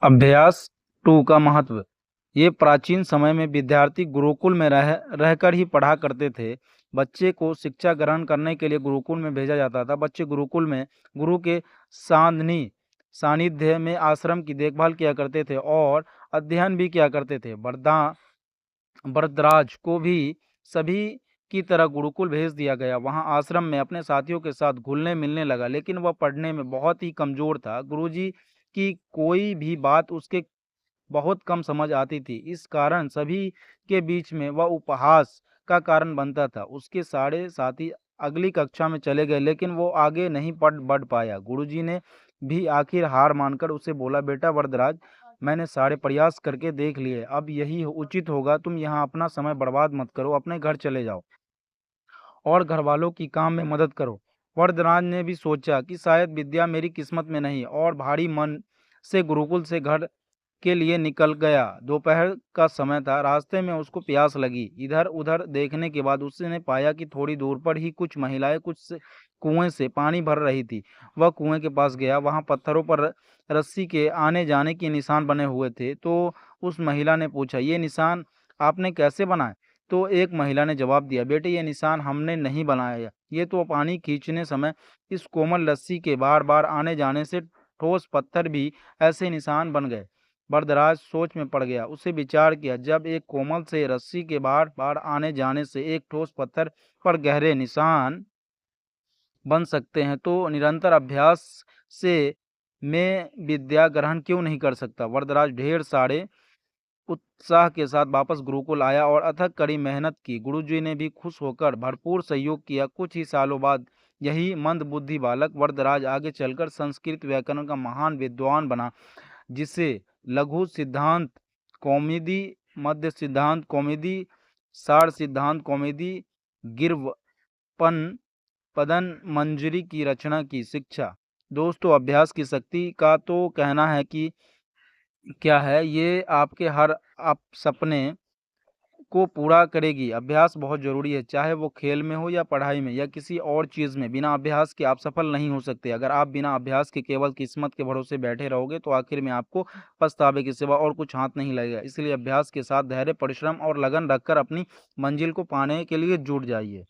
अभ्यास टू का महत्व। ये प्राचीन समय में विद्यार्थी गुरुकुल में रहकर ही पढ़ा करते थे। बच्चे को शिक्षा ग्रहण करने के लिए गुरुकुल में भेजा जाता था। बच्चे गुरुकुल में गुरु के सान्नी सानिध्य में आश्रम की देखभाल किया करते थे और अध्ययन भी किया करते थे। वरदराज को भी सभी की तरह गुरुकुल भेज दिया गया। वहां आश्रम में अपने साथियों के साथ घुलने मिलने लगा, लेकिन वह पढ़ने में बहुत ही कमजोर था। गुरुजी की कोई भी बात उसके बहुत कम समझ आती थी। इस कारण सभी के बीच में वह उपहास का कारण बनता था। उसके सारे साथी अगली कक्षा में चले गए, लेकिन वो आगे नहीं पढ़ बढ़ पाया। गुरुजी ने भी आखिर हार मानकर उसे बोला, बेटा वरदराज, मैंने सारे प्रयास करके देख लिए, अब यही उचित होगा। तुम यहाँ अपना समय बर्बाद मत करो, अपने घर चले जाओ और घर वालों की काम में मदद करो। वरदराज ने भी सोचा कि शायद विद्या मेरी किस्मत में नहीं, और भारी मन से गुरुकुल से घर के लिए निकल गया। दोपहर का समय था। रास्ते में उसको प्यास लगी। इधर उधर देखने के बाद उसने पाया कि थोड़ी दूर पर ही कुछ महिलाएं कुएं से पानी भर रही थी। वह कुएं के पास गया। वहां पत्थरों पर रस्सी के आने जाने के निशान बने हुए थे। तो उस महिला ने पूछा, ये निशान आपने कैसे बनाए? तो एक महिला ने जवाब दिया, बेटे, ये निशान हमने नहीं बनाया, ये तो पानी खींचने समय इस कोमल रस्सी के बार बार आने जाने से ठोस पत्थर भी ऐसे निशान बन गए। वरदराज सोच में पड़ गया। उसे विचार किया, जब एक कोमल से रस्सी के बार बार आने जाने से एक ठोस पत्थर पर गहरे निशान बन सकते हैं, तो निरंतर अभ्यास से मैं विद्या ग्रहण क्यों नहीं कर सकता? वरदराज ढेर सारे उत्साह के साथ वापस गुरुकुल आया और अथक कड़ी मेहनत की। गुरुजी ने भी खुश होकर भरपूर सहयोग किया। कुछ ही सालों बाद यही मंदबुद्धि बालक वरदराज आगे चलकर संस्कृत व्याकरण का महान विद्वान बना, जिसे लघु सिद्धांत कौमुदी, मध्य सिद्धांत कौमुदी, सार सिद्धांत कौमुदी, गिरवन पदन मंजरी की रचना की। शिक्षा दोस्तों, अभ्यास की शक्ति का तो कहना है कि क्या है, ये आपके हर आप सपने को पूरा करेगी। अभ्यास बहुत जरूरी है, चाहे वो खेल में हो या पढ़ाई में या किसी और चीज में। बिना अभ्यास के आप सफल नहीं हो सकते। अगर आप बिना अभ्यास के केवल किस्मत के भरोसे बैठे रहोगे, तो आखिर में आपको पछतावे के सिवा और कुछ हाथ नहीं लगेगा। इसलिए अभ्यास के साथ धैर्य, परिश्रम और लगन रखकर अपनी मंजिल को पाने के लिए जुट जाइए।